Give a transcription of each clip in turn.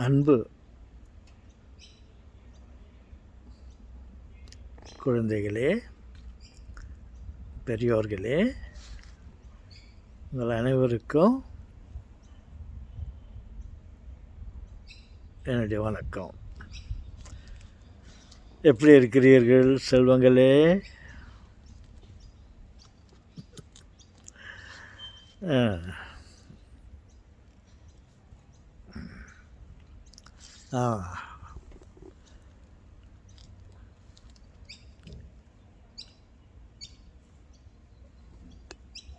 அன்பு குழந்தைகளே, பெரியோர்களே, உங்கள் அனைவருக்கும் என்னுடைய வணக்கம். எப்படி இருக்கிறீர்கள் செல்வங்களே?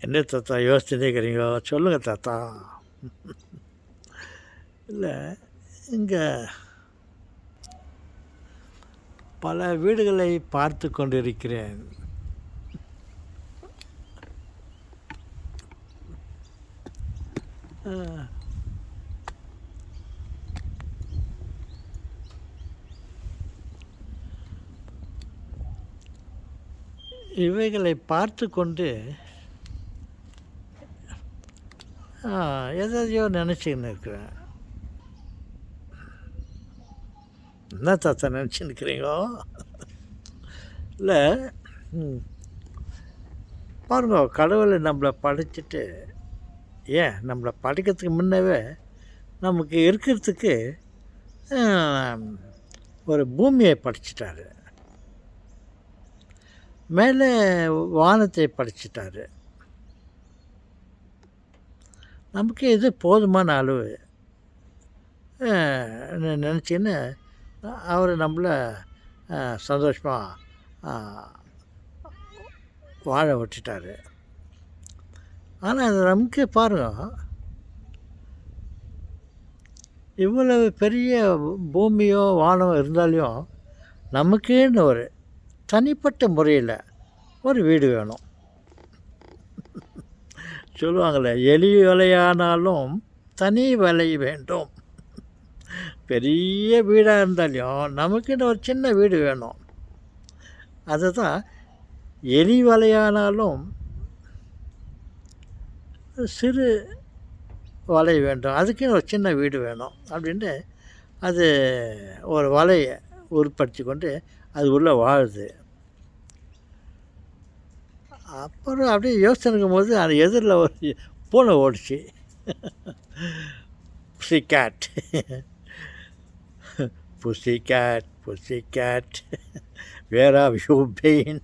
என்ன தாத்தா யோசிச்சுட்டே இருக்கிறீங்க? சொல்லுங்கள் தாத்தா. இல்லை, இங்கே பல வீடுகளை பார்த்து கொண்டிருக்கிறேன். இவைகளை பார்த்து கொண்டு எதையோ நினச்சிக்கின்னு இருக்கிறேன். என்ன தாத்தா நினச்சின்னு இருக்கிறீங்களோ? இல்லை, பாருங்க, கடவுளை நம்மளை படைச்சிட்டு, ஏன் நம்மளை படைக்கிறதுக்கு முன்னவே நமக்கு இருக்கிறதுக்கு ஒரு பூமியை படைச்சிட்டாரு, மேலே வானத்தை படைச்சிட்டாரு. நமக்கு இது போதுமான அளவு நினச்சின்னு அவர் நம்மளை சந்தோஷமாக வாழ விட்டுட்டார். ஆனால் அது நமக்கு பாருங்கள், இவ்வளவு பெரிய பூமியோ வானமோ இருந்தாலையும் நமக்குன்னு ஒரு தனிப்பட்ட முறையில் ஒரு வீடு வேணும். சொல்லுவாங்களே, எலி வலையானாலும் தனி வலை வேண்டும். பெரிய வீடாக இருந்தாலும் நமக்குன்னு ஒரு சின்ன வீடு வேணும். அதுதான், எலி வலையானாலும் சிறு வலை வேண்டும், அதுக்குன்னு ஒரு சின்ன வீடு வேணும் அப்படின்ட்டு அது ஒரு வலையை உற்பத்தி கொண்டு அது உள்ளே வாழுது. அப்புறம் அப்படியே யோசனை இருக்கும்போது அது எதிரில் ஒரு பூனை ஓடிச்சு. Pussy cat, pussy cat, pussy cat, where have you been?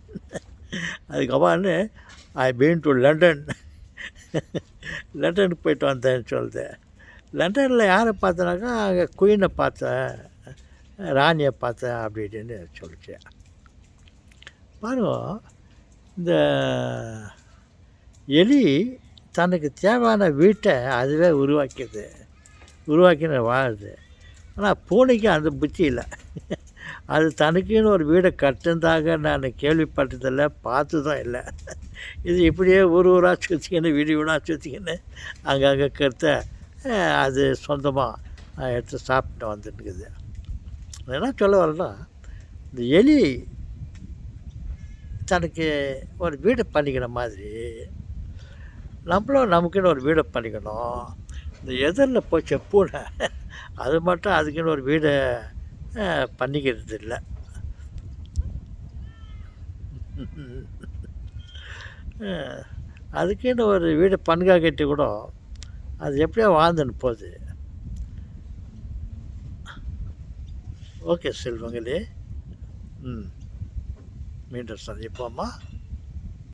அதுக்கப்புறம் ஐ பீன் டு லண்டன், லண்டனுக்கு போயிட்டு வந்தேன்னு சொல்லுது. லண்டனில் யாரை பார்த்தனாக்கா, அங்கே குயினை பார்த்தேன், ராணியை பார்த்தேன் அப்படின்னு சொல்லிச்சு. பாருங்க, இந்த எலி தனக்கு தேவையான வீட்டை அதுவே உருவாக்கின வாழுது. ஆனால் பூனைக்கு அந்த புத்தி இல்லை. அது தனக்குன்னு ஒரு வீடை கட்டுனதாக நான் கேள்விப்பட்டதில்லை, பார்த்ததும் இல்லை. இது இப்படியே ஊராக சுற்றிக்கின்னு வீடாக சுற்றிக்கின்னு அங்கங்கே கருத்த அது சொந்தமாக எடுத்து சாப்பிட்டு வந்துட்டுருக்குது. என்ன சொல்ல வரேன்னா, இந்த எலி தனக்கு ஒரு வீடை பண்ணிக்கிற மாதிரி நம்மளும் நமக்குன்னு ஒரு வீடை பண்ணிக்கணும். இந்த எதிரில் போச்ச பூனை அது மட்டும் அதுக்குன்னு ஒரு வீடை பண்ணிக்கிறது இல்லை. அதுக்குன்னு ஒரு வீடை பண்கா கட்டி கூட அது எப்படியோ வாழ்ந்துன்னு போகுது. ஓகே செல்வங்களே, மீண்டும் சந்திப்போம்மா.